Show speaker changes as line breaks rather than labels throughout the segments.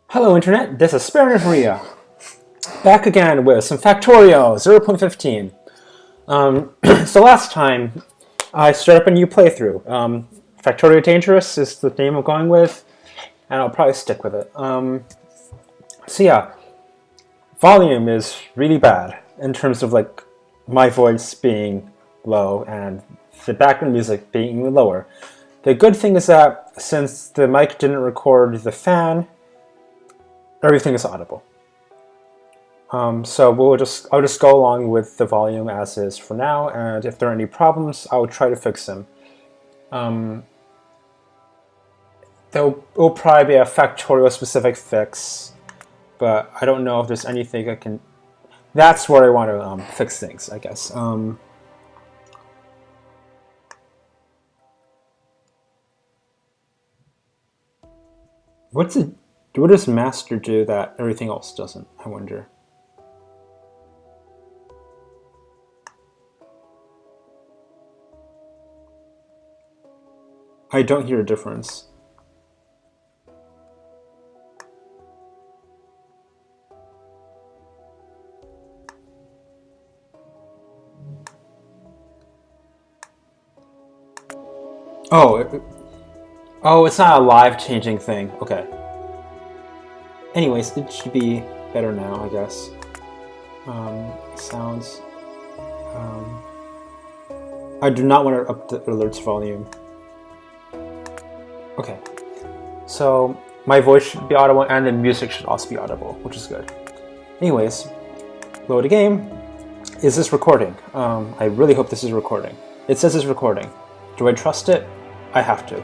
Hello Internet, this is Maria, back again with some Factorio 0.15. So last time I started up a new playthrough. Factorio Dangerous is the name I'm going with, and I'll probably stick with it. So yeah, volume is really bad in terms of like my voice being low and the background music being even lower. The good thing is that since the mic didn't record the fan, everything is audible. So I'll just go along with the volume as is for now, and if there are any problems, I'll try to fix them. There will probably be a Factorio specific fix, but I don't know if there's anything I can. That's where I want to fix things, I guess. What does master do that everything else doesn't? I wonder. I don't hear a difference. Oh, it's not a live changing thing. Okay. Anyways, it should be better now, I guess. Sounds. I do not want to up the alerts volume. Okay. So my voice should be audible and the music should also be audible, which is good. Anyways, load a game. Is this recording? I really hope this is recording. It says it's recording. Do I trust it? I have to.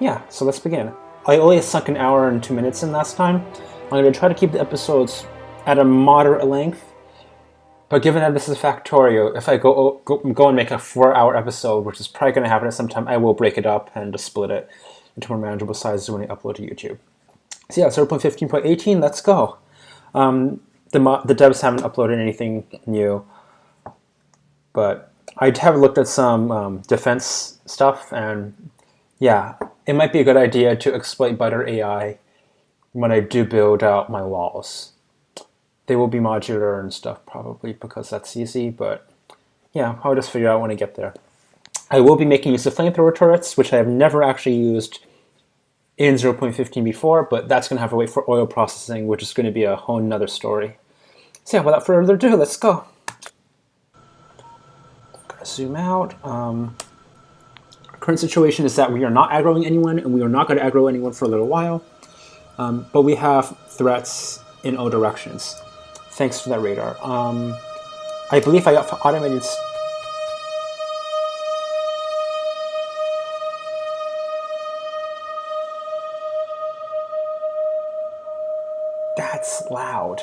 Yeah, so let's begin. I only sunk an hour and 2 minutes in last time. I'm going to try to keep the episodes at a moderate length. But given that this is Factorio, if I go and make a 4-hour episode, which is probably going to happen at some time, I will break it up and just split it into more manageable sizes when I upload to YouTube. So yeah, 0.15.18, let's go. The devs haven't uploaded anything new, but I have looked at some defense stuff, and yeah, it might be a good idea to exploit Butter AI when I do build out my walls. They will be modular and stuff probably because that's easy, but yeah, I'll just figure out when I get there. I will be making use of flamethrower turrets, which I have never actually used in 0.15 before, but that's going to have to wait for oil processing, which is going to be a whole nother story. So yeah, without further ado, let's go. Gotta zoom out. Current situation is that we are not aggroing anyone, and we are not going to aggro anyone for a little while, but we have threats in all directions. Thanks to that radar. I believe I got automated. That's loud.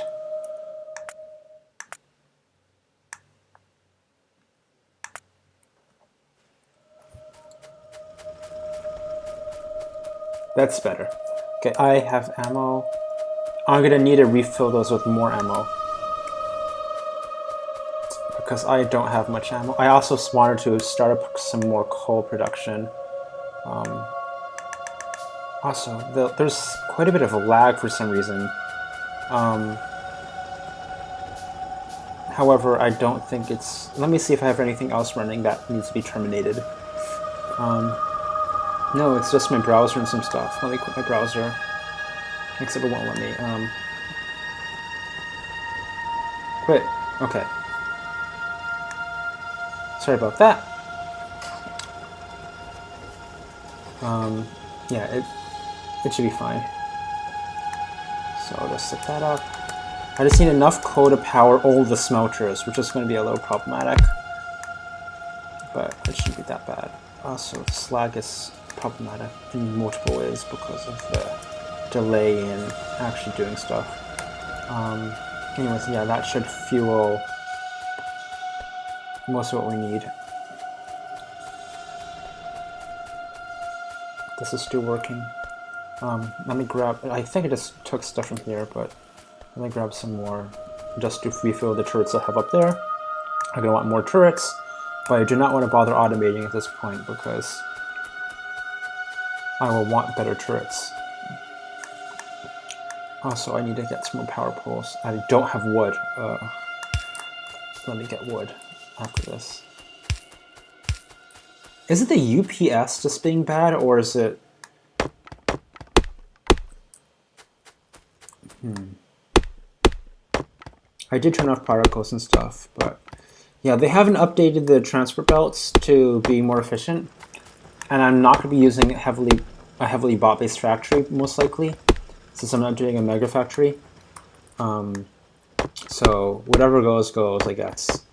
That's better. Okay, I have ammo. I'm gonna need to refill those with more ammo because I don't have much ammo. I also wanted to start up some more coal production. Also, there's quite a bit of a lag for some reason. However, I don't think it's... Let me see if I have anything else running that needs to be terminated. No, it's just my browser and some stuff. Let me quit my browser. Except it won't let me. Quit. Okay. Sorry about that. Yeah, it should be fine. So I'll just set that up. I just need enough coal to power all the smelters, which is going to be a little problematic. But it shouldn't be that bad. Also, slag is problematic in multiple ways because of the delay in actually doing stuff. Anyways, yeah, that should fuel most of what we need. This is still working. Let me grab... I think I just took stuff from here, but let me grab some more just to refill the turrets I have up there. I'm going to want more turrets, but I do not want to bother automating at this point because I will want better turrets. Also, I need to get some more power poles. I don't have wood. Let me get wood after this. Is it the UPS just being bad, or is it... I did turn off particles and stuff, but... Yeah, they haven't updated the transport belts to be more efficient. And I'm not going to be using a heavily bot-based factory, most likely, since I'm not doing a mega factory. So whatever goes, I guess.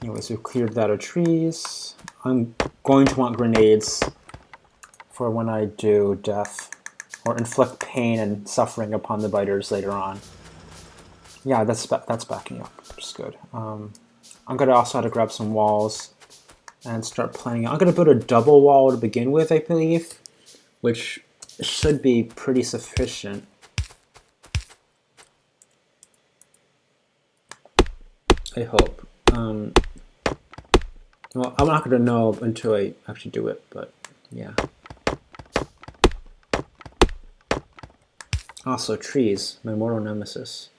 Anyways, we've cleared that of trees. I'm going to want grenades for when I do death, or inflict pain and suffering upon the biters later on. Yeah, that's backing up, which is good. I'm going to also have to grab some walls and start planning. I'm going to build a double wall to begin with, I believe, which should be pretty sufficient. I hope. Well, I'm not going to know until I actually do it, but yeah. Also, trees, my mortal nemesis.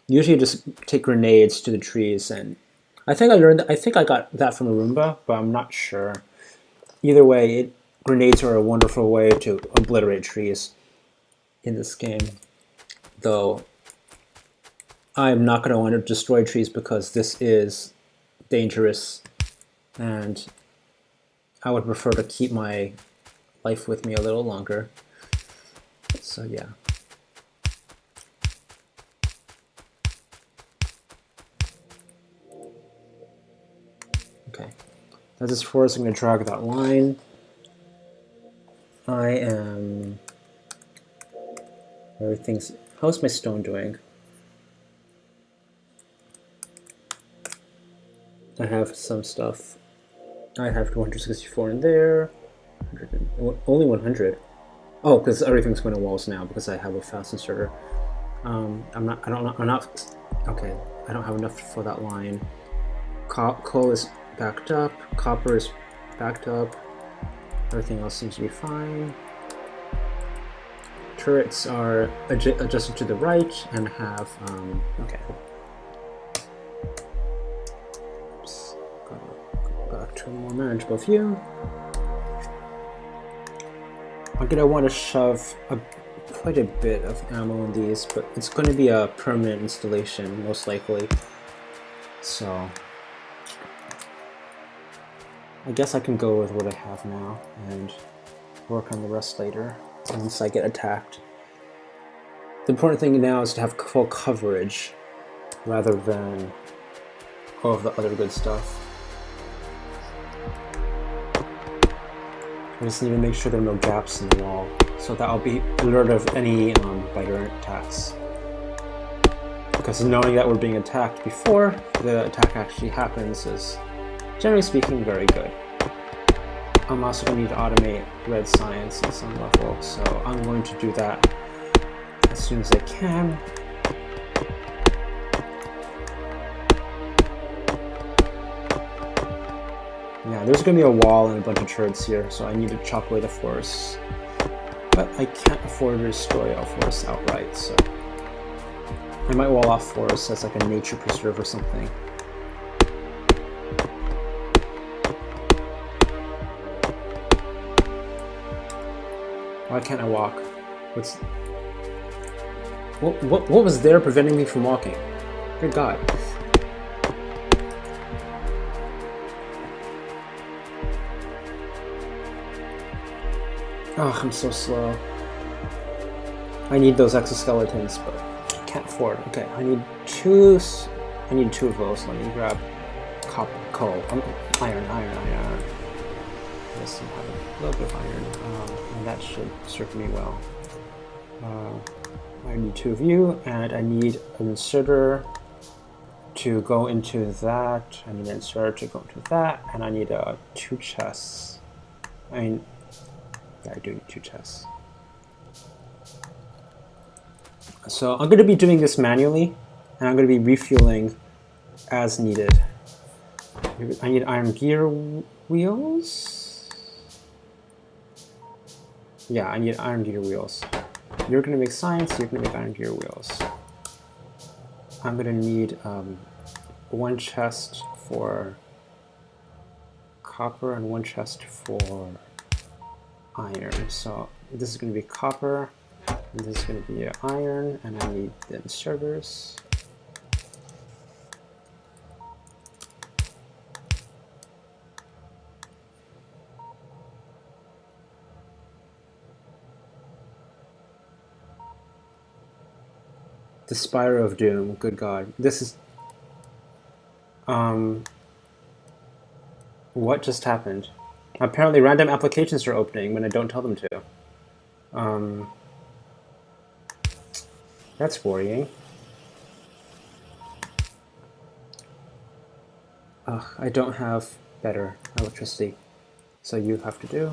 Usually just take grenades to the trees, and I think I got that from a Roomba, but I'm not sure. Either way, grenades are a wonderful way to obliterate trees in this game. Though, I'm not going to want to destroy trees because this is dangerous, and I would prefer to keep my life with me a little longer. So yeah. Okay, that's as far as I'm going to drag that line. How's my stone doing? I have some stuff. I have 264 in there. Only 100. Oh, because everything's going to walls now because I have a fast inserter. Okay, I don't have enough for that line. Coal is backed up. Copper is backed up. Everything else seems to be fine. Turrets are adjusted to the right and have, okay. Oops. Go back to a more manageable view. I'm going to want to shove quite a bit of ammo in these, but it's going to be a permanent installation, most likely. So, I guess I can go with what I have now and work on the rest later once I get attacked. The important thing now is to have full coverage rather than all of the other good stuff. I just need to make sure there are no gaps in the wall so that I'll be alert of any biter attacks. Because knowing that we're being attacked before the attack actually happens is, generally speaking, very good. I'm also going to need to automate red science at some level, so I'm going to do that as soon as I can. Yeah, there's going to be a wall and a bunch of turrets here, so I need to chop away the forests. But I can't afford to destroy all forests outright, so I might wall off forests as like a nature preserve or something. Why can't I walk? What was there preventing me from walking? Good God. Oh, I'm so slow. I need those exoskeletons, but I can't afford. Okay, I need two of those. Let me grab copper, coal, iron. Yes, I have a little bit of iron, and that should serve me well. I need two of you, and I need an inserter to go into that. I need an inserter to go into that, and I need two chests. Yeah, I do need two chests. So I'm going to be doing this manually, and I'm going to be refueling as needed. I need iron gear wheels. Yeah, I need iron gear wheels. You're going to make science, you're going to make iron gear wheels. I'm going to need one chest for copper and one chest for iron. So this is going to be copper, and this is going to be iron, and I need the inserters. The Spire of Doom, good God. This is... what just happened? Apparently random applications are opening when I don't tell them to. That's worrying. Ugh, I don't have better electricity, so you have to do.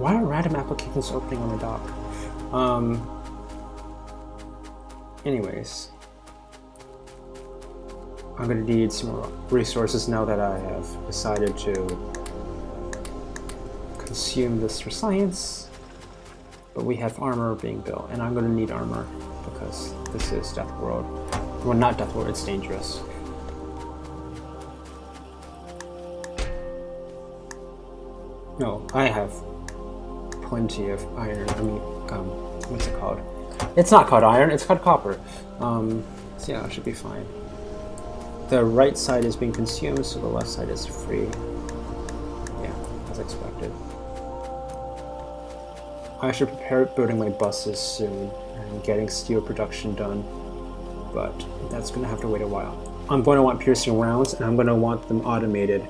Why are random applications opening on the dock? Anyways, I'm gonna need some more resources now that I have decided to consume this for science. But we have armor being built, and I'm gonna need armor because this is Death World. Well, not Death World, it's dangerous. No, I have plenty of iron. I mean, what's it called? It's not called iron, it's called copper. So yeah, it should be fine. The right side is being consumed, so the left side is free. Yeah, as expected. I should prepare building my buses soon and getting steel production done, but that's going to have to wait a while. I'm going to want piercing rounds, and I'm going to want them automated,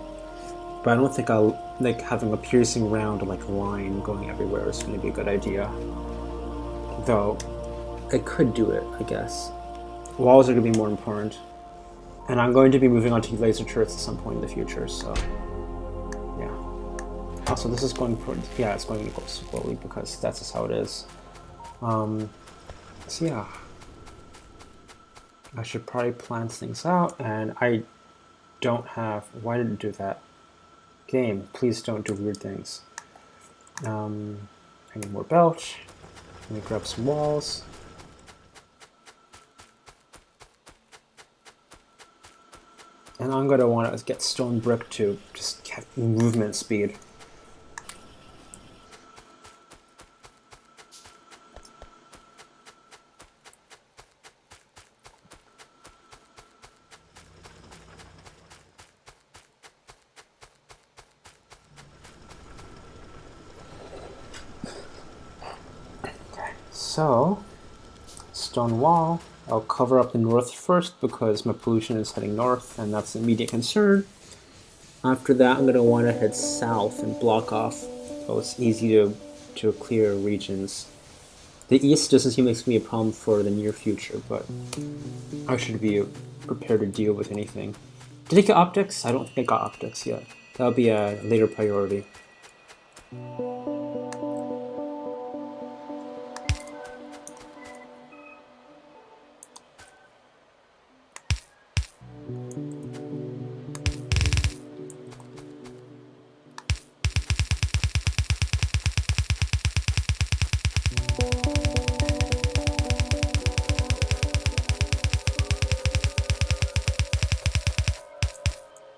but I don't think having a piercing round like line going everywhere is going to be a good idea. Though, I could do it, I guess. Walls are going to be more important, and I'm going to be moving on to laser turrets at some point in the future, so yeah. Also, this is going for, yeah, it's going to go slowly because that's just how it is. So yeah, I should probably plan things out, and I don't have, why did it do that? Game, please don't do weird things. I need more belch. Let me grab some walls. And I'm going to want to get stone brick to just get movement speed. Okay, so stone wall. I'll cover up the north first because my pollution is heading north, and that's an immediate concern. After that, I'm going to want to head south and block off those easy to clear regions. The east doesn't seem like it's going to be a problem for the near future, but I should be prepared to deal with anything. Did I get optics? I don't think I got optics yet. That'll be a later priority.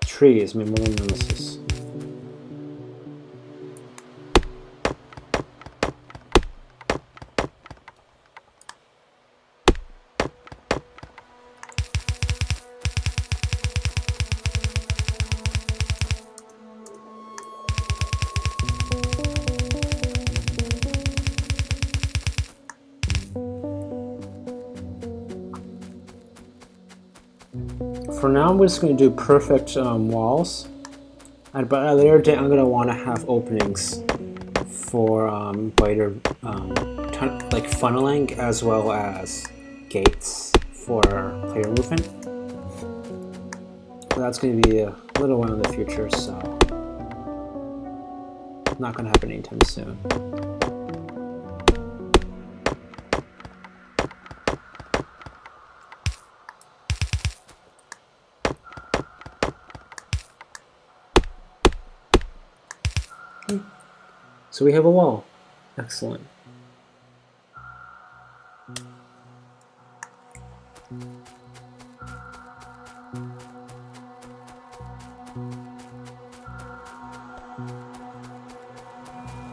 Trees, my mom nemesis. For now, I'm just going to do perfect walls, but at a later date, I'm going to want to have openings for wider, like funneling, as well as gates for player movement. But that's going to be a little while in the future, so not going to happen anytime soon. So we have a wall. Excellent.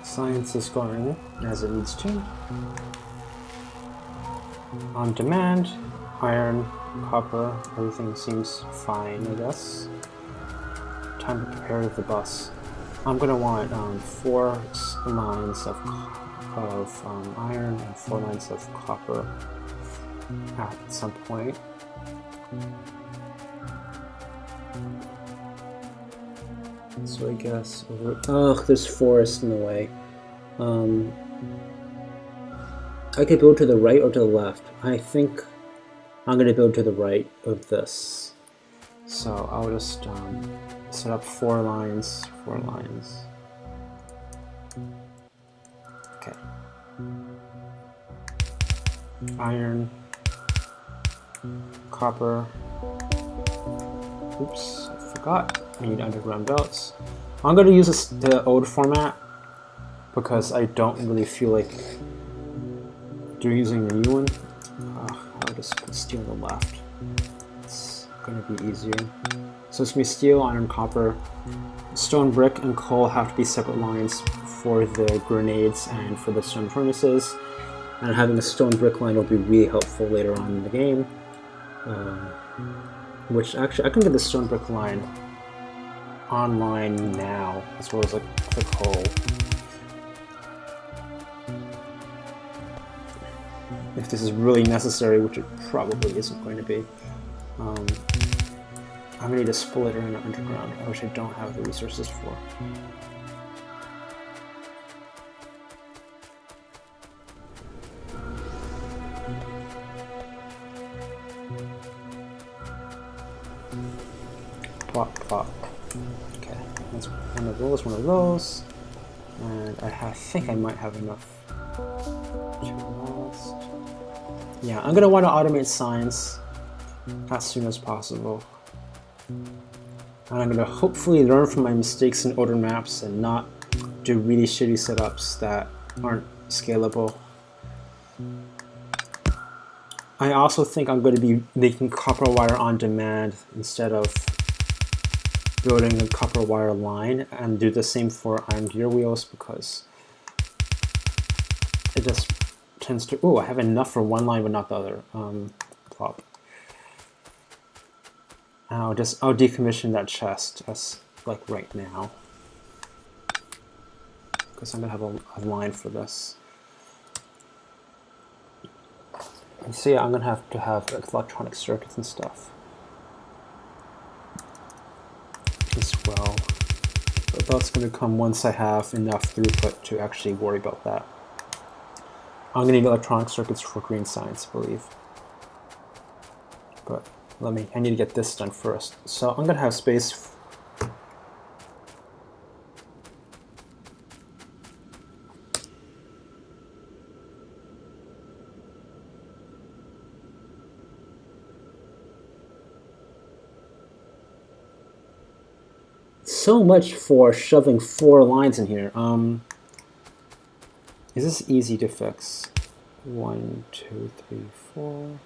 Science is going as it needs to. On demand, iron, copper, everything seems fine, I guess. Time to prepare the bus. I'm gonna want 4 lines of iron and 4 lines of copper at some point. So I guess there's forest in the way. I could build to the right or to the left. I think I'm gonna build to the right of this. So I'll just set up 4 lines. Okay. Iron, copper. Oops, I forgot. I need underground belts. I'm going to use the old format because I don't really feel like using the new one. I'll just put steel on the left. It's going to be easier. So it's going to be steel, iron, copper. Stone, brick, and coal have to be separate lines for the grenades and for the stone furnaces. And having a stone brick line will be really helpful later on in the game. Which actually, I can get the stone brick line online now, as well as like the coal. If this is really necessary, which it probably isn't going to be. I'm gonna need a splitter and an underground, which I don't have the resources for. Plop, plop. Okay, that's one of those. And I think I might have enough. Yeah, I'm gonna want to automate signs as soon as possible. And I'm gonna hopefully learn from my mistakes in older maps and not do really shitty setups that aren't scalable. I also think I'm going to be making copper wire on demand instead of building a copper wire line, and do the same for iron gear wheels because it just tends to... Oh, I have enough for one line but not the other. Plop. I'll decommission that chest as like right now because I'm gonna have a line for this. And so yeah, I'm gonna have to have electronic circuits and stuff as well. But that's gonna come once I have enough throughput to actually worry about that. I'm gonna need electronic circuits for green science, I believe. But I need to get this done first. So I'm gonna have space. So much for shoving 4 lines in here. Is this easy to fix? 1, 2, 3, 4.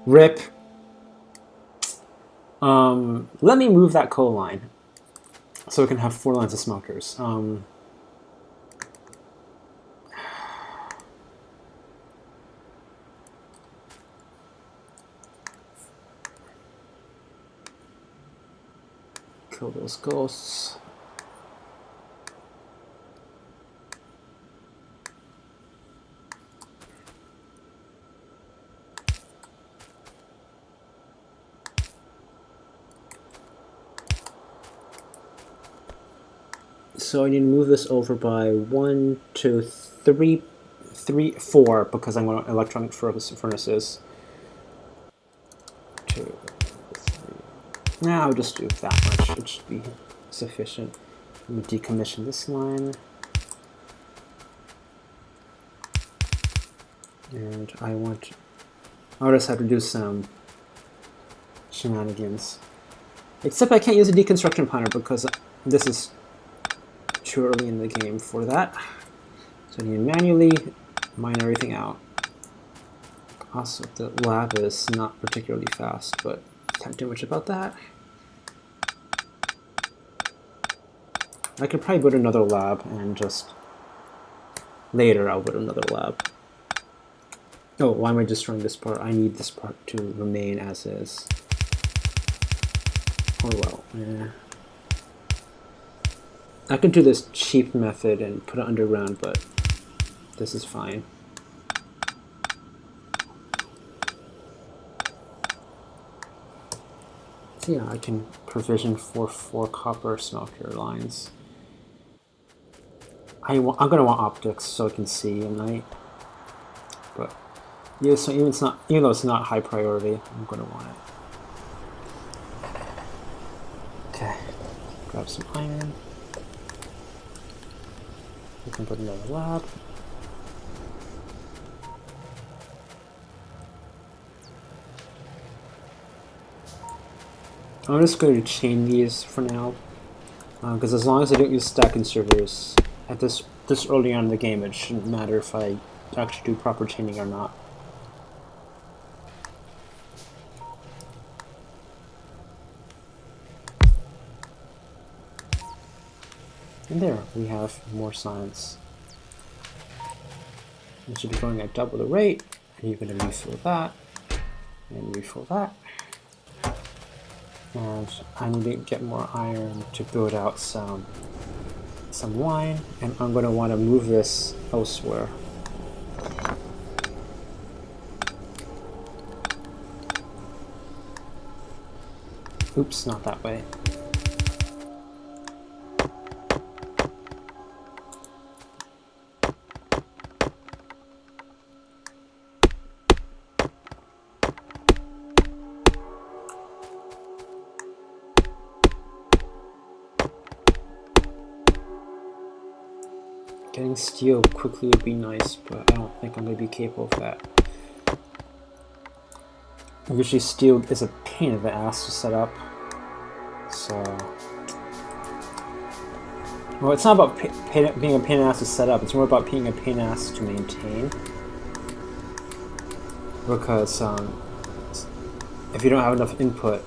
Rip. Let me move that coal line so we can have 4 lines of smelters. Kill those ghosts. So I need to move this over by 1, 2, 3, 4 because I'm going to electronic furnaces. 2, 3, Nah, I'll just do that much. It should be sufficient. Let me decommission this line. And I'll just have to do some shenanigans. Except I can't use a deconstruction pointer because this is too early in the game for that. So I need to manually mine everything out. Also, the lab is not particularly fast, but can't do much about that. I could probably build another lab and just later I'll build another lab. Oh, why am I destroying this part? I need this part to remain as is. Oh well. Yeah. I could do this cheap method and put it underground, but this is fine. So yeah, I can provision for 4 copper smelter lines. I'm gonna want optics so I can see at night. But yeah, so even though it's not high priority, I'm gonna want it. Okay, grab some iron. We can put another lab. I'm just going to chain these for now, because as long as I don't use stacking servers at this early on in the game, it shouldn't matter if I actually do proper chaining or not. And there, we have more science. It should be going at double the rate, and you're going to refill that, and refill that. And I need to get more iron to build out some wine, and I'm going to want to move this elsewhere. Oops, not that way. Getting steel quickly would be nice, but I don't think I'm going to be capable of that. Usually steel is a pain in the ass to set up, so... Well, it's not about being a pain in the ass to set up, it's more about being a pain in the ass to maintain. Because if you don't have enough input,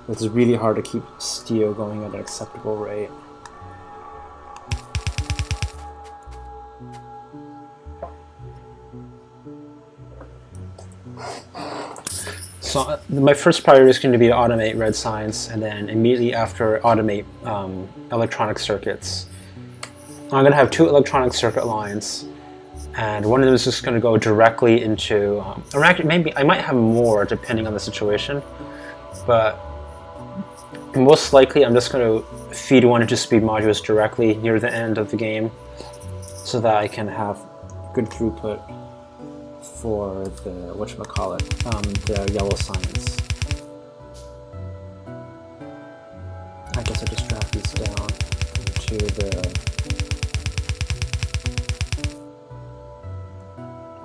it's really hard to keep steel going at an acceptable rate. So my first priority is going to be to automate red science, and then immediately after automate electronic circuits. I'm going to have 2 electronic circuit lines, and one of them is just going to go directly into, or actually maybe I might have more depending on the situation, but most likely I'm just going to feed one into speed modules directly near the end of the game so that I can have good throughput for the the yellow science. I guess I just drop these down into the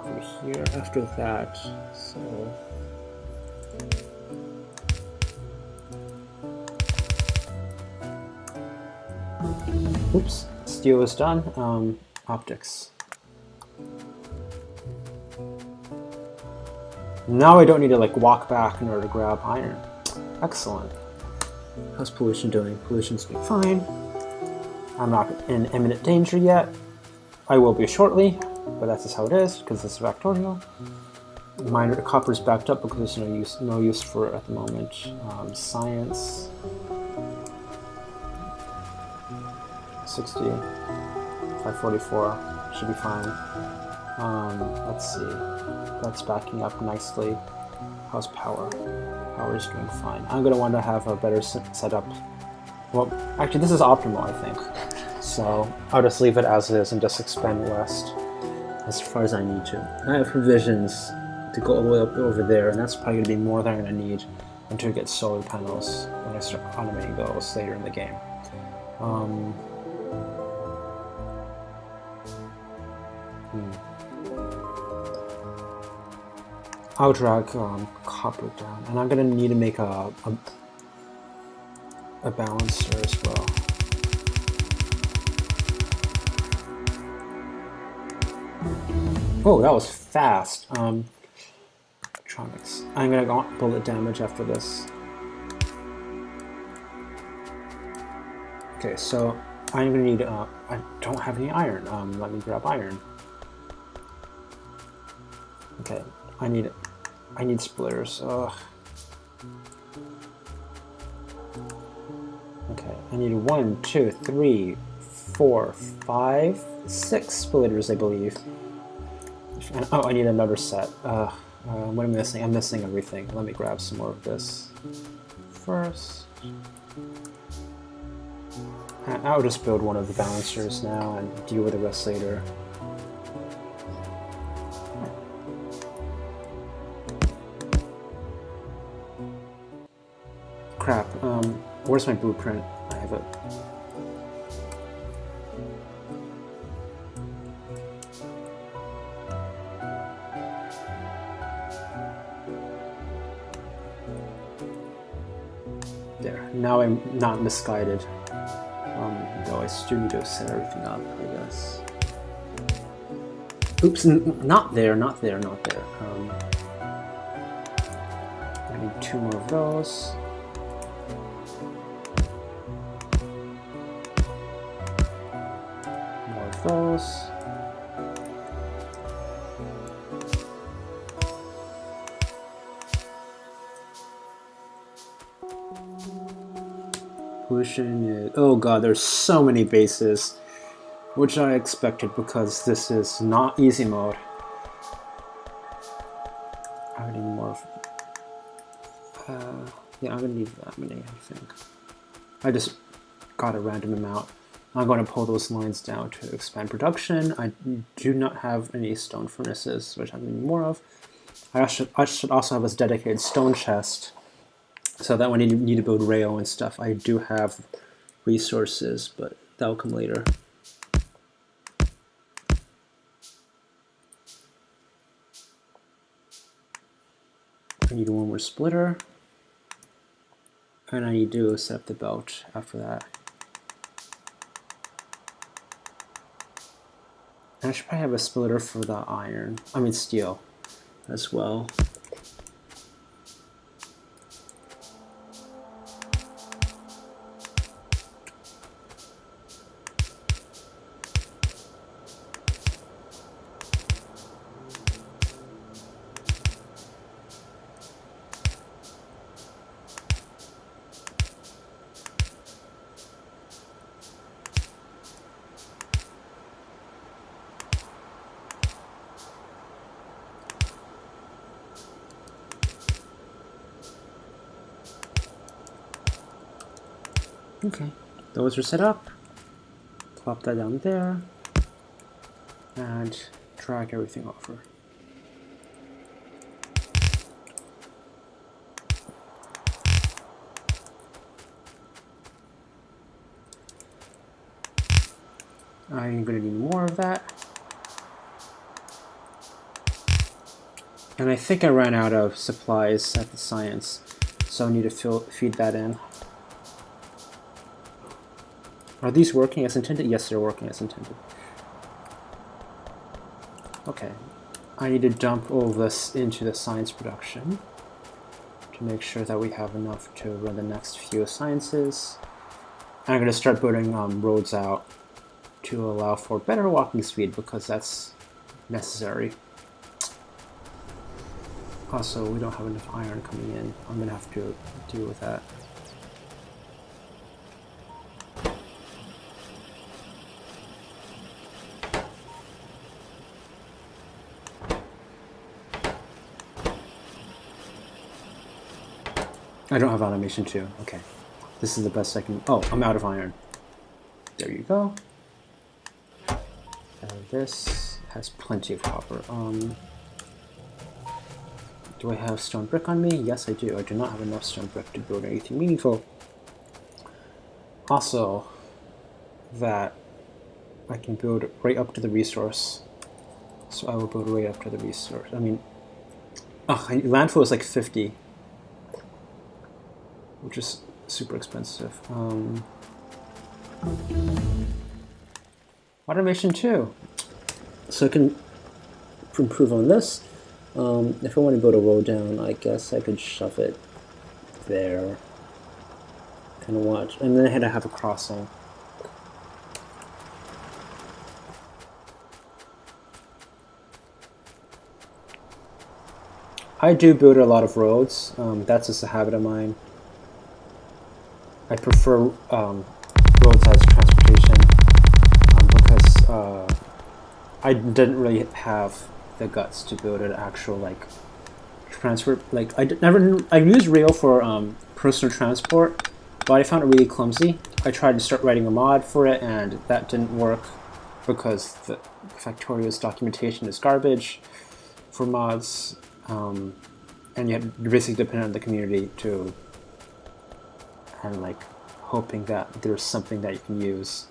over here after that. So oops, steel is done. Optics. Now I don't need to like walk back in order to grab iron. Excellent. How's pollution doing? Pollution's doing fine. I'm not in imminent danger yet. I will be shortly, but that's just how it is because it's Factorio. Miner copper's backed up because there's no use for it at the moment. Science 60, 544 should be fine. Let's see. That's backing up nicely. How's power? Power is doing fine. I'm going to want to have a better setup. Well, actually, this is optimal, I think. So I'll just leave it as is and just expand west as far as I need to. I have provisions to go all the way up over there, and that's probably going to be more than I'm going to need until we get solar panels when I start automating those later in the game. I'll drag copper down, and I'm gonna need to make a balancer as well. Oh, that was fast. Electronics. I'm gonna go bullet damage after this. Okay, so I'm gonna need. I don't have any iron. Let me grab iron. Okay, I need splitters. Ugh. Okay, I need 1, 2, 3, 4, 5, 6 splitters, I believe. And, oh, I need another set. What am I missing? I'm missing everything. Let me grab some more of this first. And I'll just build one of the balancers now and deal with the rest later. Crap. Where's my blueprint? I have it. There. Now I'm not misguided. Though I still need to set everything up, I guess. Oops, not there. I need 2 more of those. More of those. Pollution is... Oh god, there's so many bases, which I expected because this is not easy mode. I need more of... yeah, I'm gonna need that many, I think. I just got a random amount. I'm going to pull those lines down to expand production. I do not have any stone furnaces, which I need more of. I should also have a dedicated stone chest, so that when you need to build rail and stuff, I do have resources, but that'll come later. I need 1 more splitter, and I need to set up the belt after that. And I should probably have a splitter for the steel as well. Okay, those are set up. Plop that down there and drag everything over. I'm going to need more of that. And I think I ran out of supplies at the science, so I need to feed that in. Are these working as intended? Yes, they're working as intended. Okay, I need to dump all of this into the science production to make sure that we have enough to run the next few sciences. And I'm going to start building roads out to allow for better walking speed, because that's necessary. Also, we don't have enough iron coming in. I'm going to have to deal with that. I don't have automation too. Okay. This is the best I can... Oh, I'm out of iron. There you go. This has plenty of copper. Do I have stone brick on me? Yes, I do. I do not have enough stone brick to build anything meaningful. Also, that I can build right up to the resource. So I will build right up to the resource. I mean, landfill is like 50, which is super expensive. Automation 2. So I can improve on this. If I want to build a road down, I guess I could shove it there and watch. And then I had to have a crossing. I do build a lot of roads. That's just a habit of mine. I prefer roads as transportation because I didn't really have the guts to build an actual like transport. Like I used rail for personal transport, but I found it really clumsy. I tried to start writing a mod for it, and that didn't work because the Factorio's documentation is garbage for mods. And you're basically dependent on the community to, and like hoping that there's something that you can use.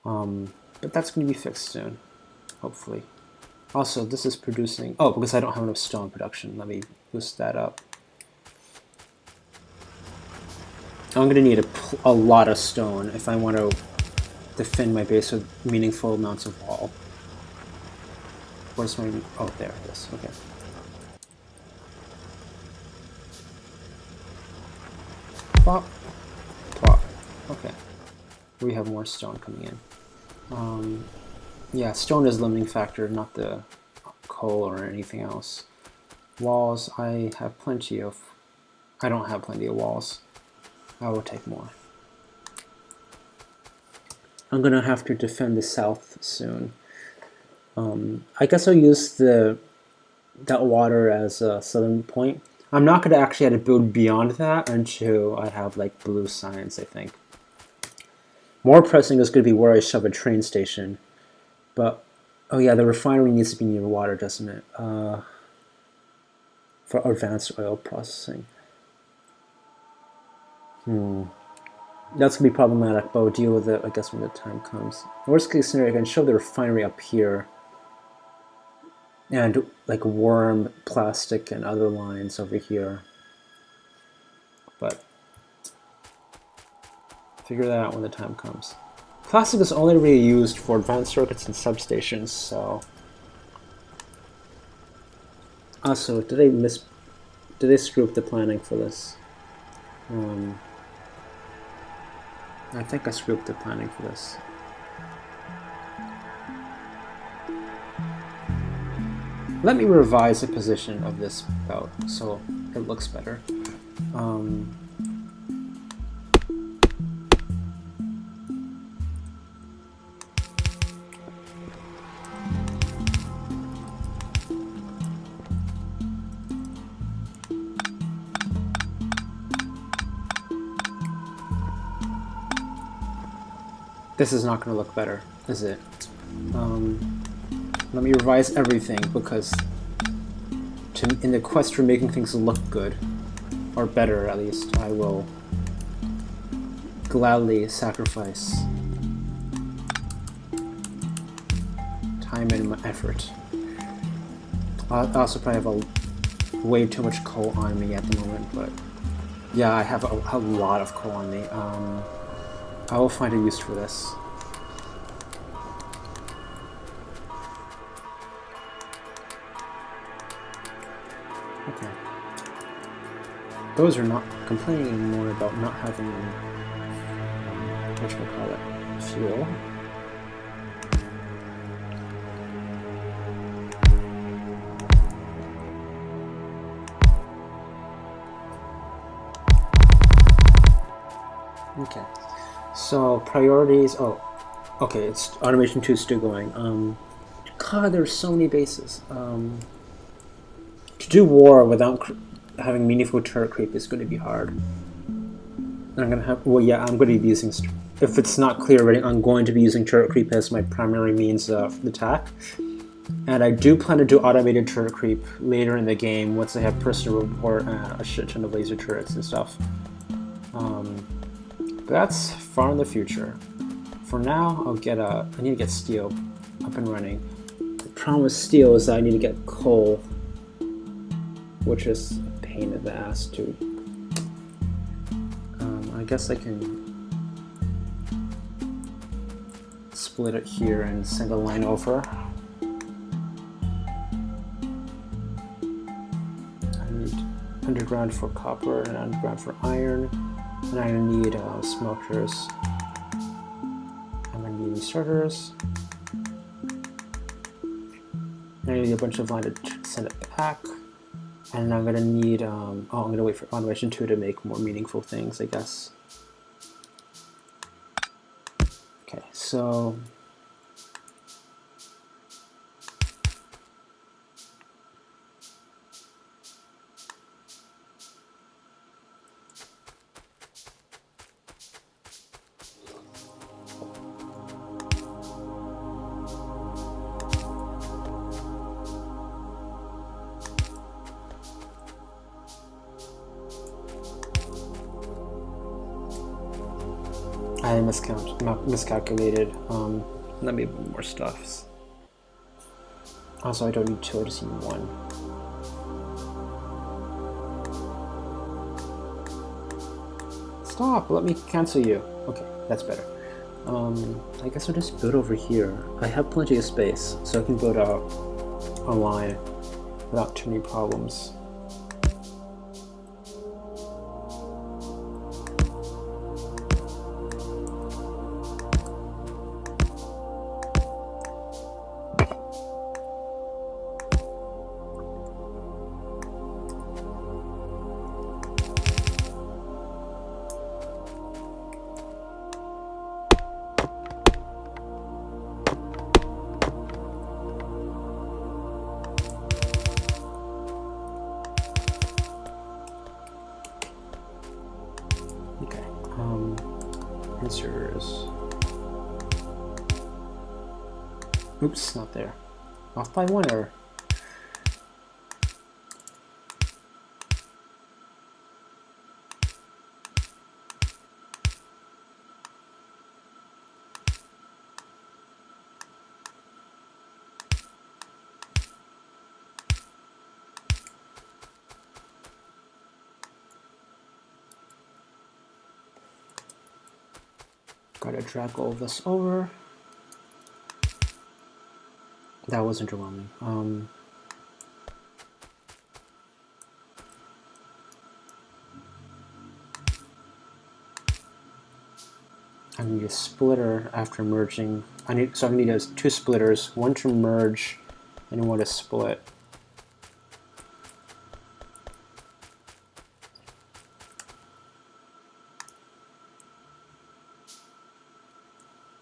But that's going to be fixed soon, hopefully. Also, this is producing, because I don't have enough stone production. Let me boost that up. I'm going to need a lot of stone if I want to defend my base with meaningful amounts of wall. Where's my, there it is, okay. Plop, plop. Okay, we have more stone coming in. Yeah, stone is limiting factor, not the coal or anything else. Walls, I have plenty of. I don't have plenty of walls. I will take more. I'm gonna have to defend the south soon. I guess I'll use that water as a southern point. I'm not going to actually have to build beyond that until I have like blue signs, I think. More pressing is going to be where I shove a train station. But, oh yeah, the refinery needs to be near water, doesn't it? For advanced oil processing. That's going to be problematic, but we'll deal with it, I guess, when the time comes. Worst case scenario, I can shove the refinery up here. And like worm, plastic, and other lines over here. But figure that out when the time comes. Plastic is only really used for advanced circuits and substations, so. Also, did I screw up the planning for this? I think I screwed up the planning for this. Let me revise the position of this belt so it looks better. This is not going to look better, is it? Let me revise everything because in the quest for making things look good, or better at least, I will gladly sacrifice time and effort. I also probably have way too much coal on me at the moment, but yeah, I have a lot of coal on me. I will find a use for this. Okay. Those are not complaining anymore about not having whatchamacallit, fuel. Okay. So priorities. Oh, okay. It's automation 2 is still going. God, there's so many bases. To do war without having meaningful turret creep is going to be hard. I'm going to have, well, yeah, I'm going to be using, if it's not clear already, I'm going to be using turret creep as my primary means of attack. And I do plan to do automated turret creep later in the game once I have personal report a shit ton of laser turrets and stuff. But that's far in the future. For now, I need to get steel up and running. The problem with steel is that I need to get coal, which is a pain in the ass too. I guess I can split it here and send a line over. I need underground for copper and underground for iron, and I need smelters. I'm gonna need starters. I need a bunch of line to send it back, and I'm gonna need. I'm gonna wait for automation 2 to make more meaningful things, I guess. Okay, so. I miscalculated. Let me put more stuffs. Also, I don't need 2, I just need 1. Stop! Let me cancel you. Okay, that's better. I guess I'll just build over here. I have plenty of space, so I can build out a line without too many problems. Answers. Oops, not there. Off by 1 error. Gotta drag all of this over. That wasn't overwhelming. I need a splitter after merging. So I need 2 splitters, 1 to merge and 1 to split.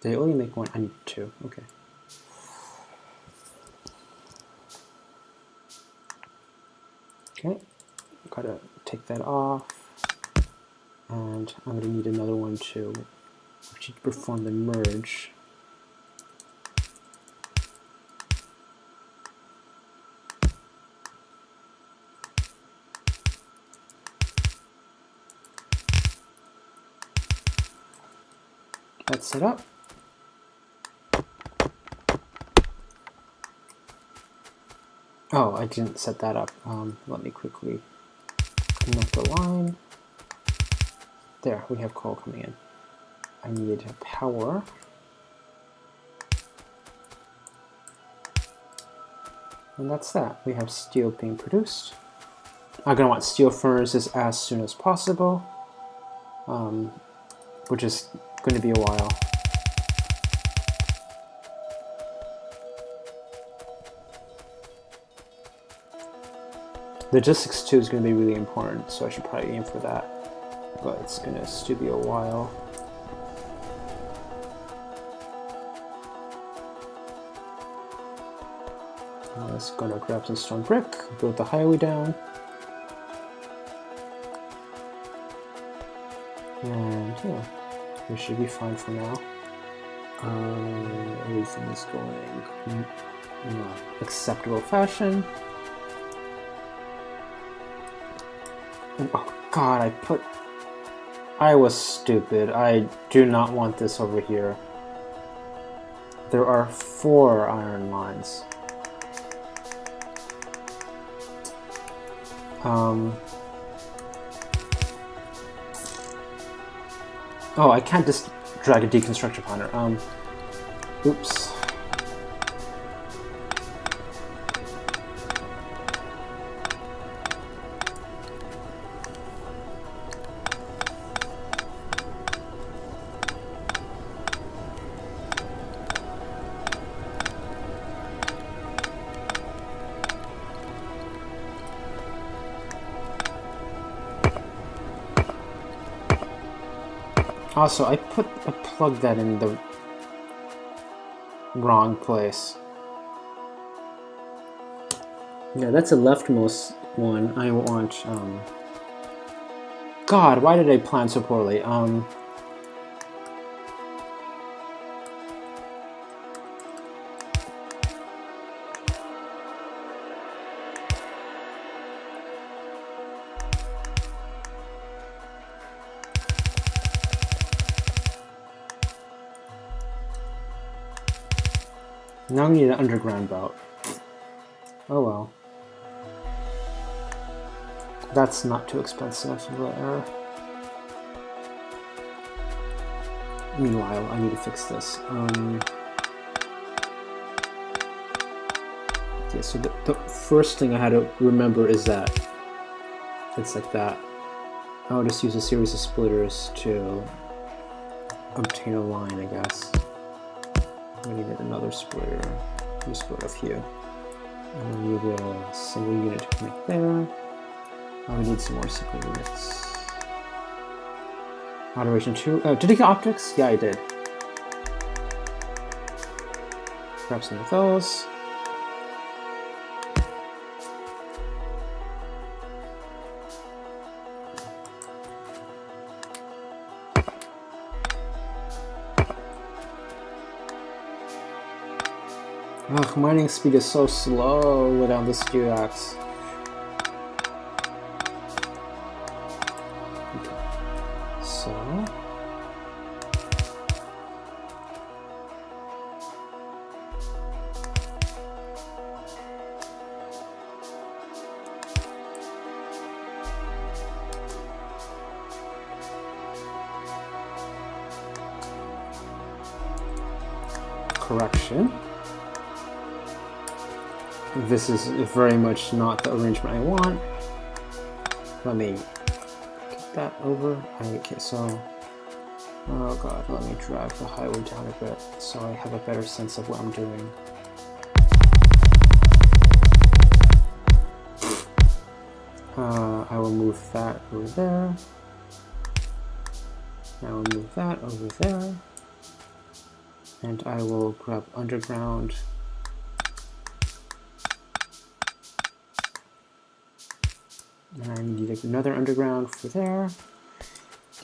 They only make 1. I need 2. Okay. Okay. Gotta take that off. And I'm gonna need another one to actually perform the merge. That's set up. Oh, I didn't set that up. Let me quickly connect the line. There, we have coal coming in. I need power. And that's that. We have steel being produced. I'm going to want steel furnaces as soon as possible, which is going to be a while. Logistics 2 is going to be really important, so I should probably aim for that. But it's going to still be a while. I'm just going to grab some stone brick, build the highway down. And yeah, we should be fine for now. Everything is going acceptable fashion. And, oh god, I was stupid. I do not want this over here. There are 4 iron lines. Oh, I can't just drag a deconstructor planner. Oops. Also, I plugged that in the wrong place. Yeah, that's the leftmost one. I want, God, why did I plan so poorly? Now we need an underground belt. Oh well. That's not too expensive there. Meanwhile, I need to fix this. Okay, so the first thing I had to remember is that it's like that. I'll just use a series of splitters to obtain a line, I guess. We need another splitter. We split a few. And we need a single unit to connect there. Oh, we need some more single units. Moderation 2. Did I get optics? Yeah, I did. Grab some of those. Ugh, mining speed is so slow without the skew axe. Okay. So. Correction. This is very much not the arrangement I want. Let me get that over. Okay, so, oh god, let me drag the highway down a bit so I have a better sense of what I'm doing. I will move that over there. I will move that over there. And I will grab underground. And I need another underground for there.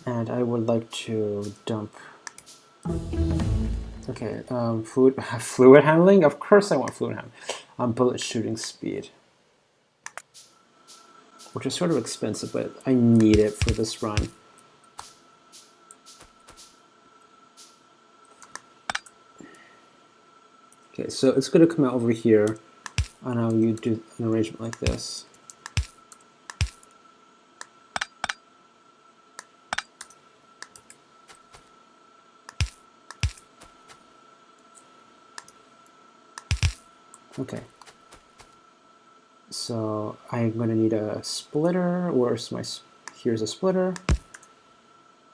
And I would like to dump. Okay, fluid handling? Of course I want fluid handling. Bullet shooting speed. Which is sort of expensive, but I need it for this run. Okay, so it's going to come out over here. And now you do an arrangement like this. Okay. So I'm going to need a splitter. Here's a splitter.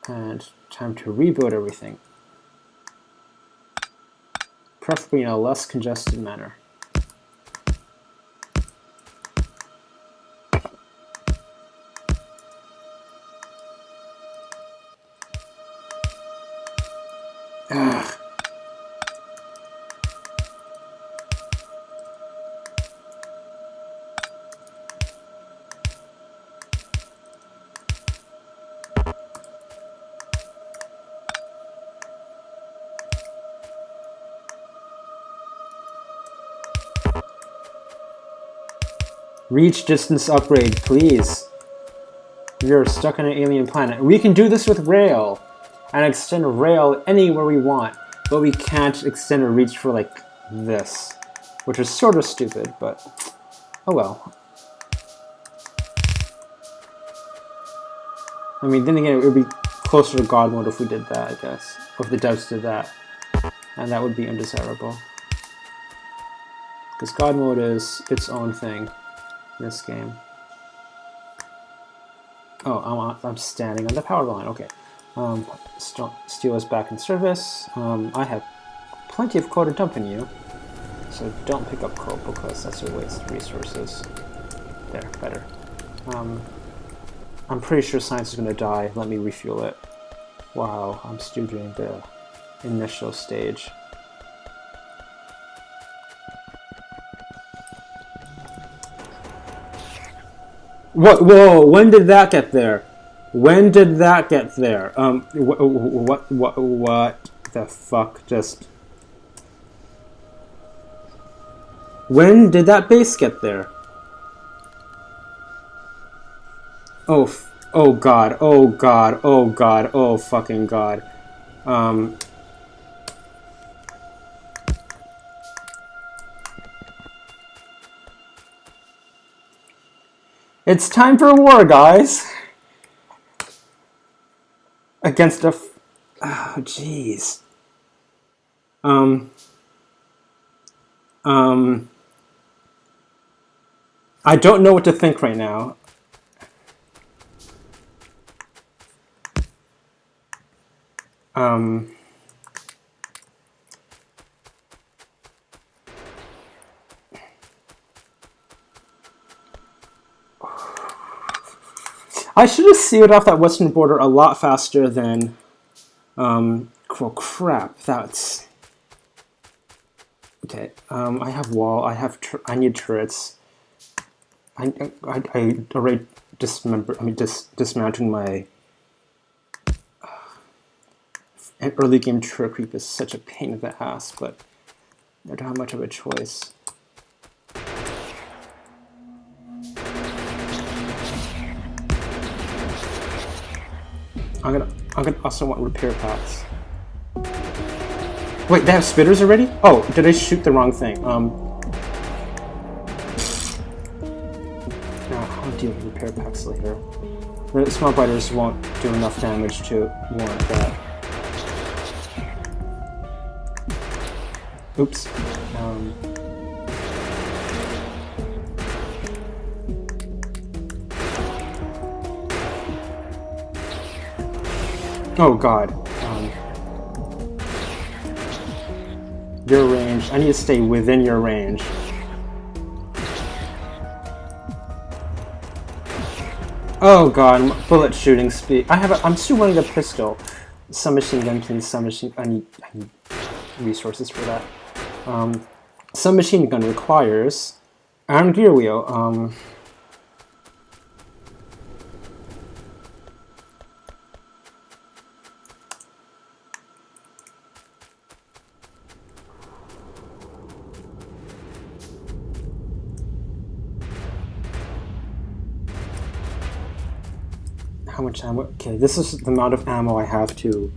And time to rebuild everything. Preferably in a less congested manner. Ugh. Reach distance upgrade, please. We're stuck on an alien planet. We can do this with rail and extend rail anywhere we want, but we can't extend a reach for like this, which is sort of stupid, but oh well. I mean, then again, it would be closer to God mode if we did that, I guess. Or if the devs did that. And that would be undesirable. Because God mode is its own thing in this game. Oh, I'm standing on the power line, okay. Steel is back in service. I have plenty of coal to dump in you. So don't pick up coal because that's a waste of resources. There, better. I'm pretty sure science is going to die. Let me refuel it while I'm still doing the initial stage. What? Whoa! When did that get there? When did that get there? What the fuck just... When did that base get there? Oh god, oh god, oh god, oh fucking god. It's time for war, guys! Against a... Oh, jeez. I don't know what to think right now. I should have sealed off that western border a lot faster than... oh crap, that's... Okay, I have wall, I need turrets. I already dismantling my... early game turret creep is such a pain in the ass, but I don't have much of a choice. I'm gonna also want repair packs. Wait, they have spitters already? Oh, did I shoot the wrong thing? I'll deal with repair packs later. The small biters won't do enough damage to warrant that. Oops. Oh god. Your range. I need to stay within your range. Oh god, bullet shooting speed. I'm still running a pistol. Some machine gun, please. Some machine. I need resources for that. Some machine gun requires iron gear wheel. How much ammo? Okay, this is the amount of ammo I have to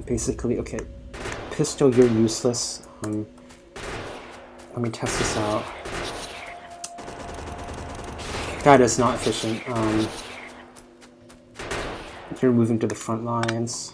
basically. Okay, pistol, you're useless. Let me test this out. That is not efficient. You're moving to the front lines.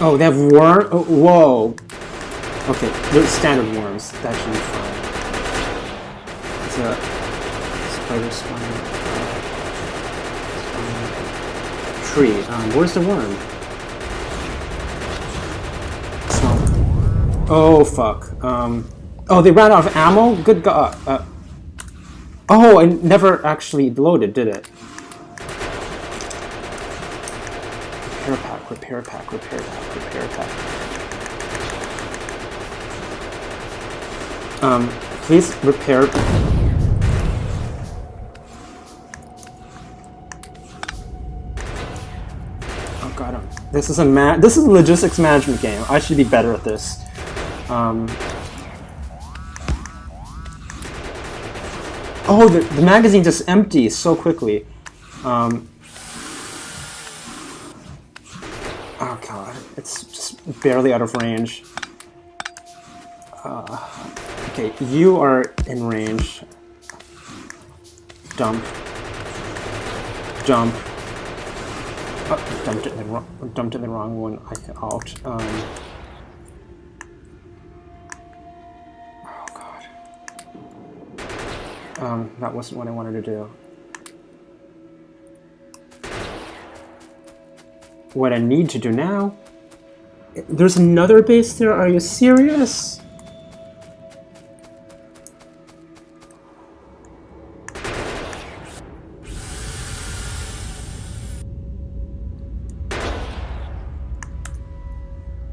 Oh, they have worm. Oh, whoa. Okay, they're standard worms. That should be fine. It's a spider spine. Tree. Where's the worm? Oh fuck. Oh, they ran out of ammo. Good god. Oh, it never actually loaded, did it? pack, repair pack, repair pack, repair pack. Please repair. Oh god, this is a logistics management game. I should be better at this. Oh, the magazine just empties so quickly. Oh god, it's just barely out of range. Okay, you are in range. Dump. Jump. Oh, dumped it in the wrong one. I hit Alt. Oh god. That wasn't what I wanted to do. What I need to do now... There's another base there? Are you serious?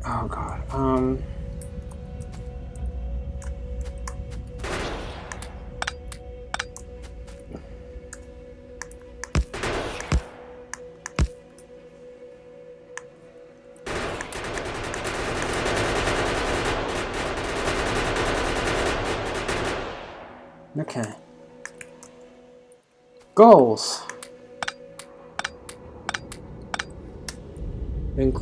Oh god. Okay. Goals.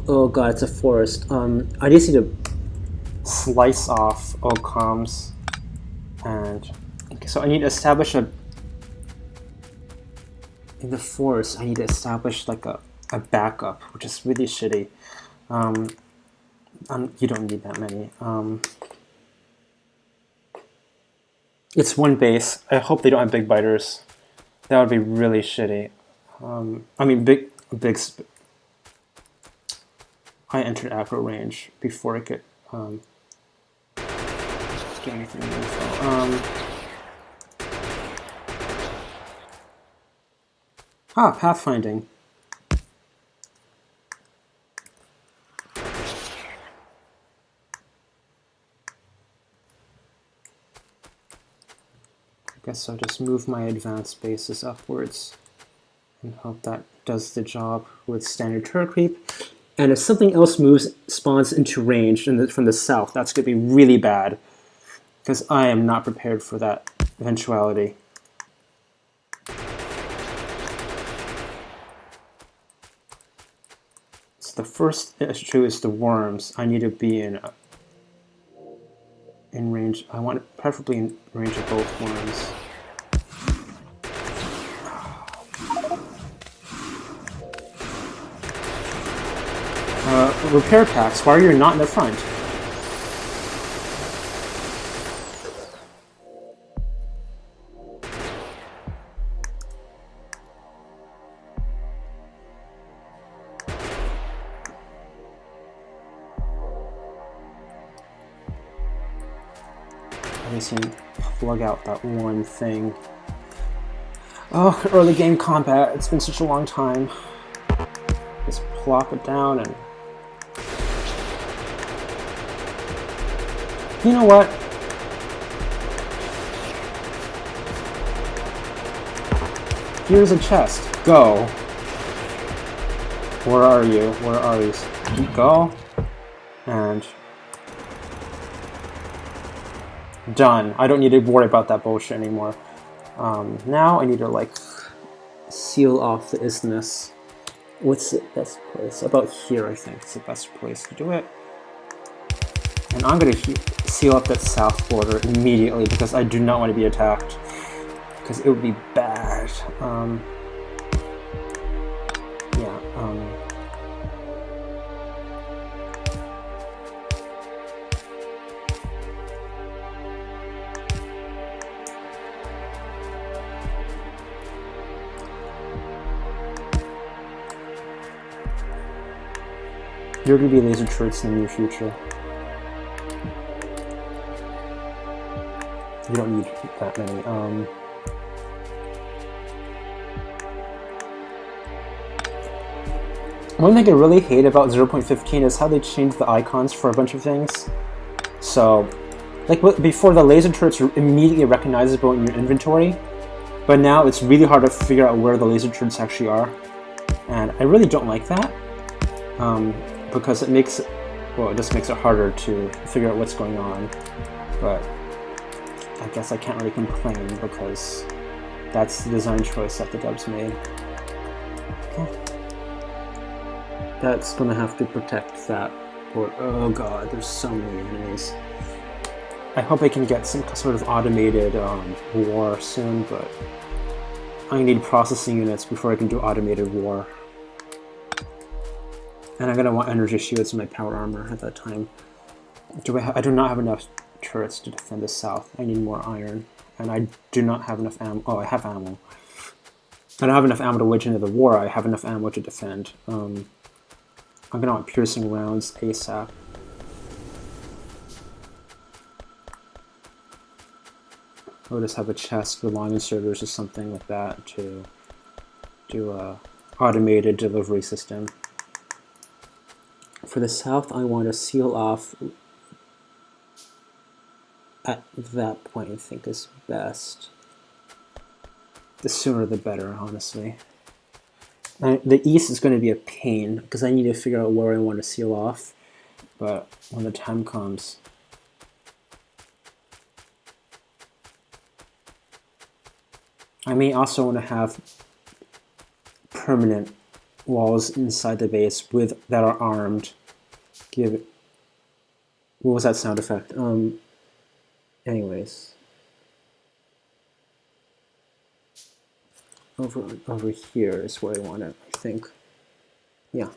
Oh god, it's a forest. I just need to slice off comms, and okay, so I need to establish in the forest. I need to establish like a backup, which is really shitty. You don't need that many. It's one base. I hope they don't have big biters. That would be really shitty. I mean, big. I entered aggro range before I could do anything info. Pathfinding. I guess I'll just move my advanced bases upwards and hope that does the job with standard turret creep. And if something else spawns into range from the south, that's going to be really bad, because I am not prepared for that eventuality. So the first issue is the worms. I need to be in range. I want it preferably in range of both worms. Repair packs, why are you not in the front? I just need to plug out that one thing. Oh, early game combat, it's been such a long time. Just plop it down and... You know what? Here's a chest. Go. Where are you? Where are you? Go. And... done. I don't need to worry about that bullshit anymore. Now I need to, like, seal off the isthmus. What's the best place? About here, I think, is the best place to do it. And I'm going to seal up that south border immediately, because I do not want to be attacked. Because it would be bad. You're going to be laser turrets in the near future. You don't need that many. One thing I really hate about 0.15 is how they changed the icons for a bunch of things. So, like before, the laser turrets were immediately recognizable in your inventory, but now it's really hard to figure out where the laser turrets actually are. And I really don't like that, because it makes it, well, it just makes it harder to figure out what's going on. But I guess I can't really complain because that's the design choice that the devs made. Okay. That's gonna have to protect that port. Oh god, there's so many enemies. I hope I can get some sort of automated war soon, but I need processing units before I can do automated war. And I'm gonna want energy shields in my power armor at that time. I do not have enough turrets to defend the south. I need more iron. And I do not have enough ammo. Oh, I have ammo. I don't have enough ammo to wage into the war. I have enough ammo to defend. I'm gonna want piercing rounds ASAP. I'll just have a chest with line inserters or something like that to do a automated delivery system. For the south, I want to seal off at that point. I think is best. The sooner the better, honestly. The east is going to be a pain because I need to figure out where I want to seal off, but when the time comes. I may also want to have permanent walls inside the base that are armed. What was that sound effect? Anyways. Over here is where I want it, I think. Yeah.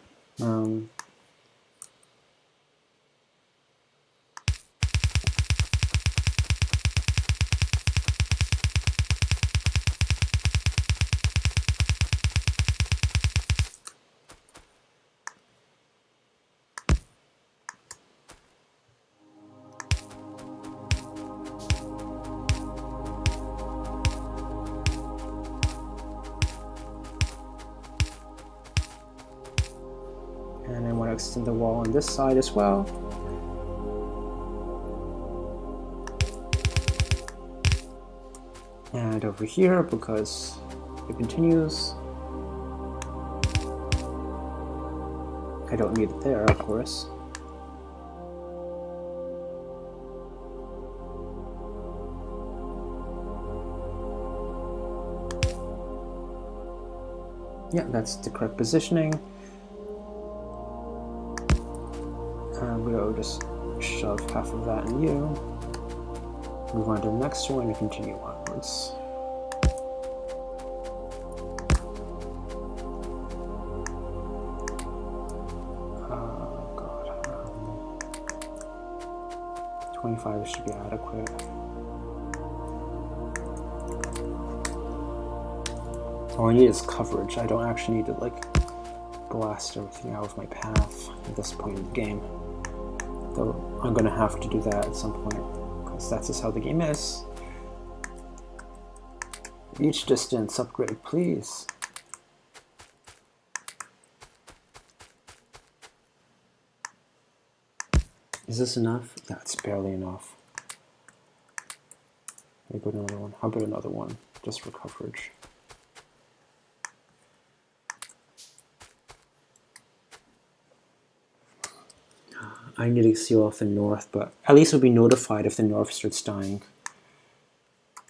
And I want to extend the wall on this side as well. And over here, because it continues. I don't need it there, of course. Yeah, that's the correct positioning. We'll just shove half of that in you. Move on to the next one and continue onwards. Oh god. 25 should be adequate. All I need is coverage. I don't actually need to like blast everything out of my path at this point in the game. Though I'm gonna have to do that at some point, because that's just how the game is. Reach distance upgrade, please. Is this enough? Yeah, it's barely enough. Maybe another one. How about another one, just for coverage? I need to seal off the north, but at least we'll be notified if the north starts dying,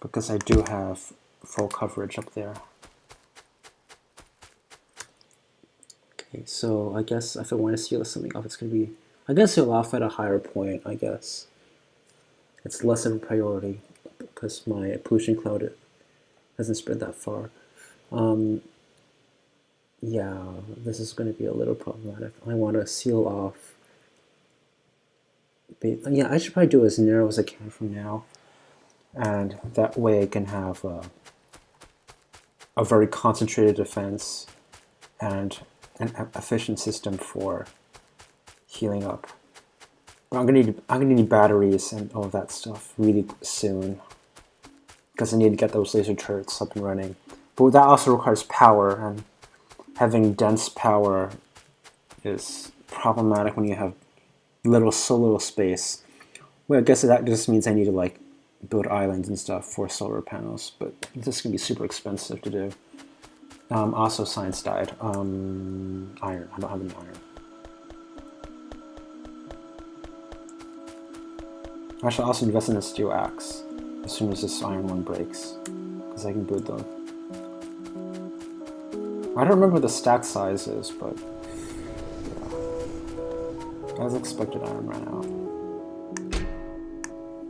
because I do have full coverage up there. Okay, so I guess if I want to seal something off, it's going to be, I guess seal off at a higher point, I guess. It's less of a priority, because my pollution cloud hasn't spread that far. Yeah, this is going to be a little problematic. I want to seal off. Yeah, I should probably do as narrow as I can from now, and that way I can have a very concentrated defense and an efficient system for healing up. But I'm gonna need batteries and all of that stuff really soon, because I need to get those laser turrets up and running. But that also requires power, and having dense power is problematic when you have so little space. Well, I guess that just means I need to like build islands and stuff for solar panels, but this is gonna be super expensive to do. Also, science died. Iron. I don't have any iron. I should also invest in a steel axe as soon as this iron one breaks, because I can build them. I don't remember what the stack size is, but yeah. As expected, iron ran out.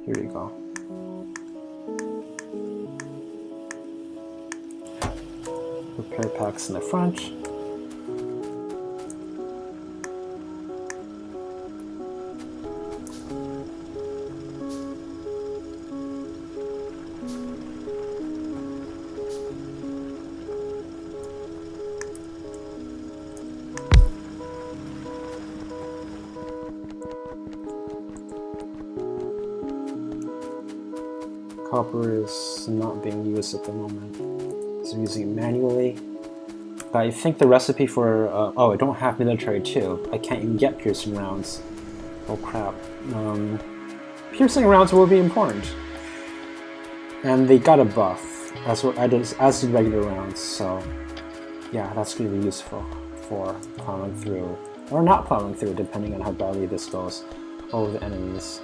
Here you go. Repair packs in the front. Copper is not being used at the moment, so I'm using it manually. But I think the recipe for I don't have military too. I can't even get piercing rounds. Oh crap! Piercing rounds will be important, and they got a buff as did regular rounds. So yeah, that's going to be useful for plowing through or not plowing through, depending on how badly this goes over the enemies.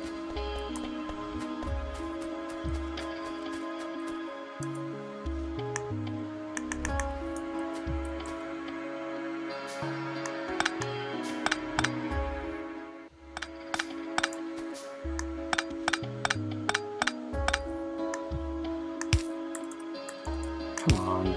Come on.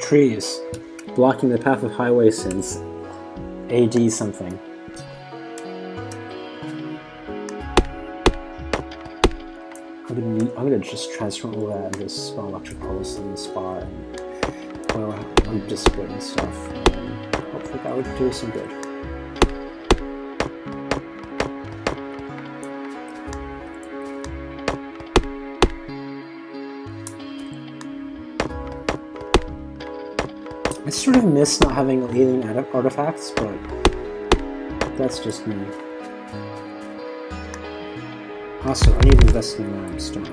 Trees. Blocking the path of highway since AD something. I'm gonna just transform all that into small electric poles in the spot, and well, I'm just building stuff. Hopefully that would do some good. I sort of miss not having alien artifacts, but that's just me. Also, I need to invest in lamps, don't I?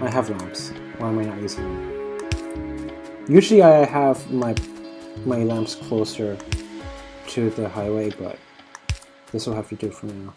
I have lamps. Why am I not using them? Usually I have my lamps closer to the highway, but this will have to do for now.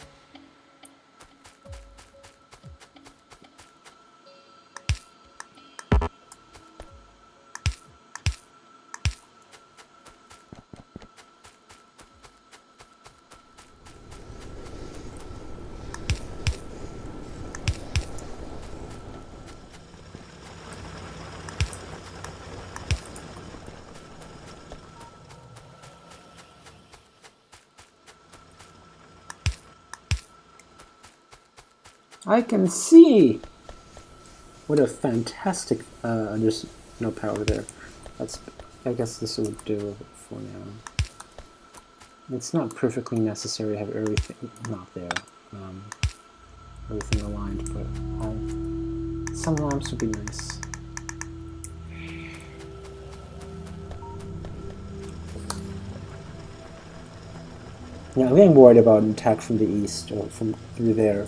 I can see! What a fantastic, there's no power there. I guess this will do for now. It's not perfectly necessary to have everything, not there, everything aligned, but some lamps would be nice. Yeah, I'm getting worried about an attack from the east, or from through there.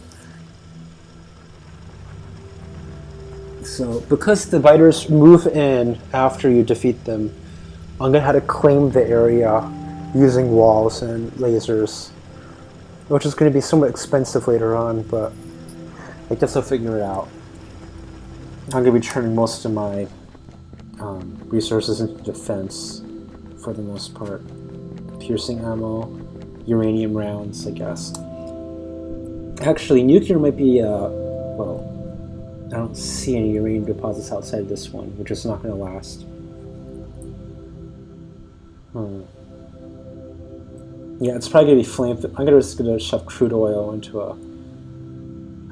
So, because the biters move in after you defeat them, I'm going to have to claim the area using walls and lasers, which is going to be somewhat expensive later on, but I guess I'll figure it out. I'm going to be turning most of my resources into defense, for the most part. Piercing ammo, uranium rounds, I guess. Actually, nuclear might be, well, I don't see any uranium deposits outside this one, which is not going to last. Yeah, it's probably going to be flame. I'm just going to shove crude oil into a...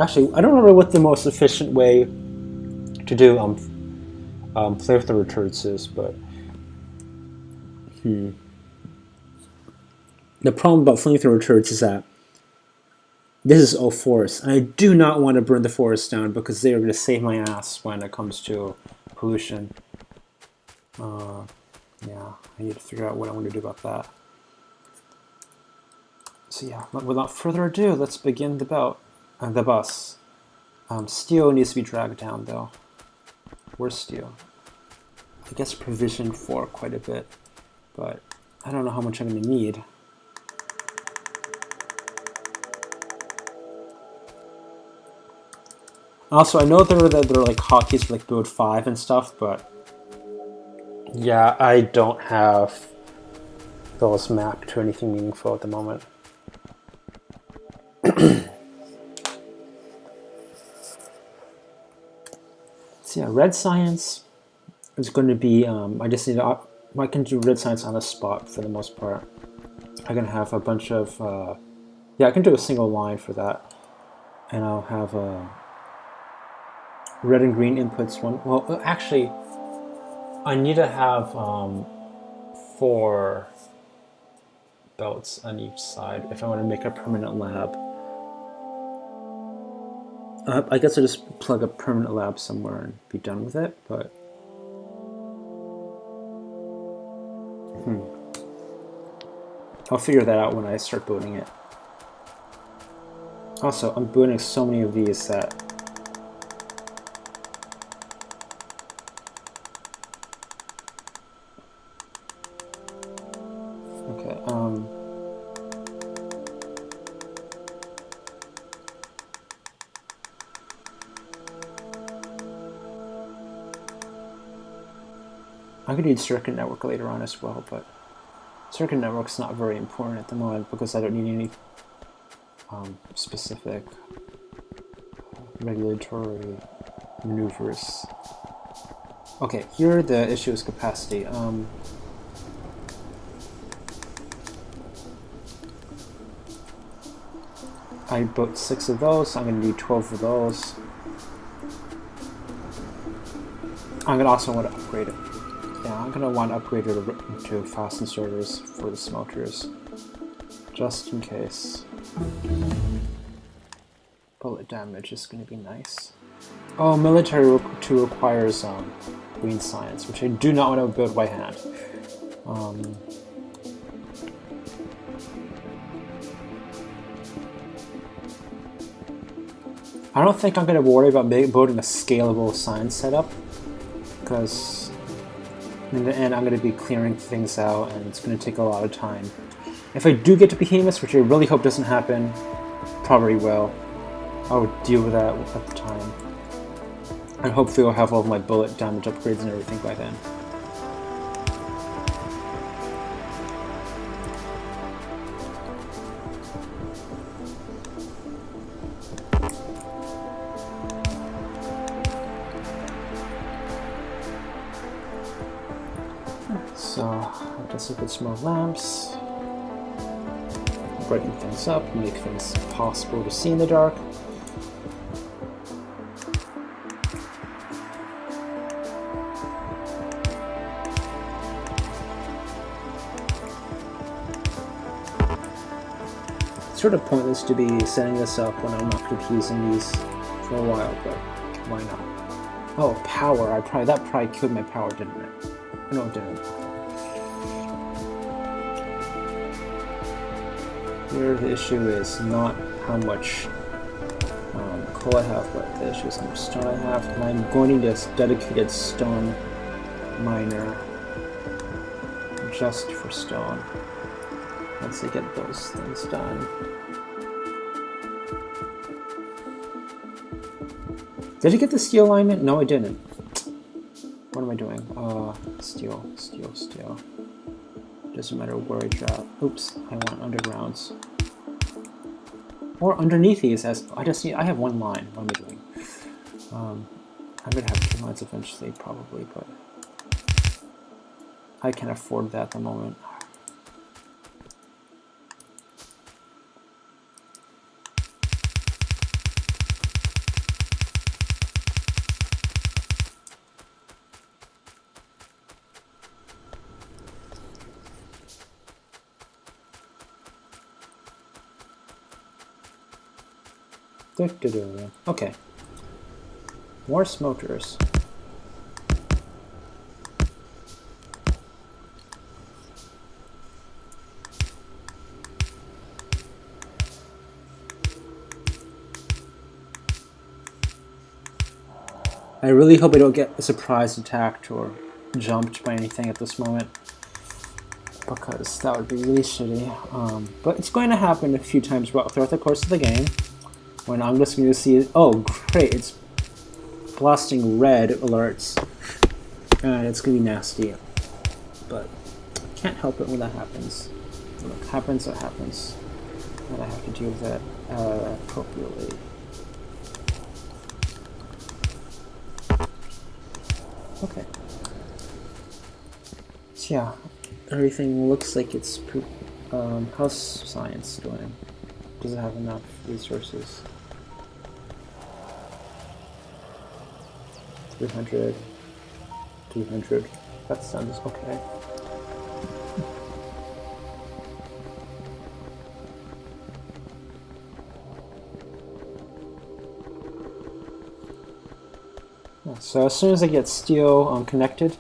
Actually, I don't remember what the most efficient way to do flamethrower turrets is, but... The problem about flamethrower turrets is that this is all forest, and I do not want to burn the forest down because they are going to save my ass when it comes to pollution. Yeah, I need to figure out what I want to do about that. So yeah, without further ado, let's begin the bus. Steel needs to be dragged down though. Where's steel? I guess provisioned for quite a bit, but I don't know how much I'm going to need. Also, I know there are like hotkeys for like build 5 and stuff, but yeah, I don't have those mapped to anything meaningful at the moment. So yeah, red science is going to be, I just need to, I can do red science on the spot for the most part. I'm going to have a bunch of, yeah, I can do a single line for that. And I'll have red and green inputs. Well, actually, I need to have 4 belts on each side if I want to make a permanent lab. I guess I'll just plug a permanent lab somewhere and be done with it, but... I'll figure that out when I start building it. Also, I'm building so many of these that... Okay, I'm going to need circuit network later on as well, but circuit network's not very important at the moment because I don't need any specific regulatory maneuvers. Okay, here the issue is capacity. I built 6 of those, so I'm going to need 12 of those. I'm going to also want to upgrade it. Yeah, I'm going to want to upgrade it to fast inserters for the smelters, just in case. Bullet damage is going to be nice. Oh, military 2 requires green science, which I do not want to build by hand. I don't think I'm going to worry about building a scalable science setup, because in the end I'm going to be clearing things out and it's going to take a lot of time. If I do get to behemoths, which I really hope doesn't happen, probably will, I would deal with that at the time. And hopefully I'll have all of my bullet damage upgrades and everything by then. So, I'll just look at some more lamps. Brighten things up, make things possible to see in the dark. It's sort of pointless to be setting this up when I'm not going to be using these for a while, but why not? Oh, power. That probably killed my power, didn't it? No, it didn't. Here the issue is not how much coal I have, but the issue is how much stone I have. And I'm going to need a dedicated stone miner just for stone once I get those things done. Did I get the steel alignment? No, I didn't. What am I doing? Steel. Doesn't matter where I drop. Oops, I want undergrounds. Or underneath these, I have 1 line. What am I doing? I'm gonna have 2 lines eventually, probably, but I can't afford that at the moment. Okay. More smokers. I really hope I don't get surprise attacked or jumped by anything at this moment, because that would be really shitty. But it's going to happen a few times throughout the course of the game, when I'm just going to see, oh great, it's blasting red alerts, and it's going to be nasty. But I can't help it when that happens. When it happens, it happens. And I have to deal with that appropriately. Okay. So yeah, everything looks like it's how's science doing? Does it have enough resources? 300. 300. That sounds okay. So as soon as I get steel connected,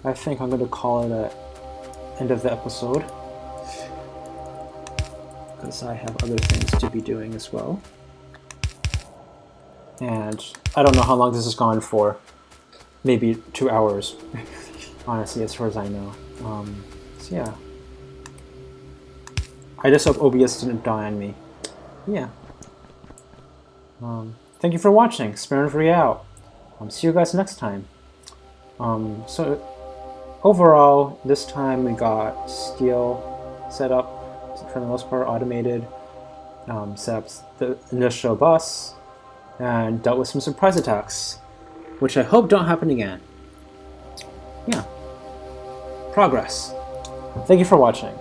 I think I'm going to call it a end of the episode, because I have other things to be doing as well. And I don't know how long this has gone for. Maybe 2 hours, honestly, as far as I know. So yeah. I just hope OBS didn't die on me. Yeah. Thank you for watching. Spare out. See you guys next time. So overall, this time we got steel set up, for the most part automated, set up the initial bus, and dealt with some surprise attacks, which I hope don't happen again. Yeah. Progress. Thank you for watching.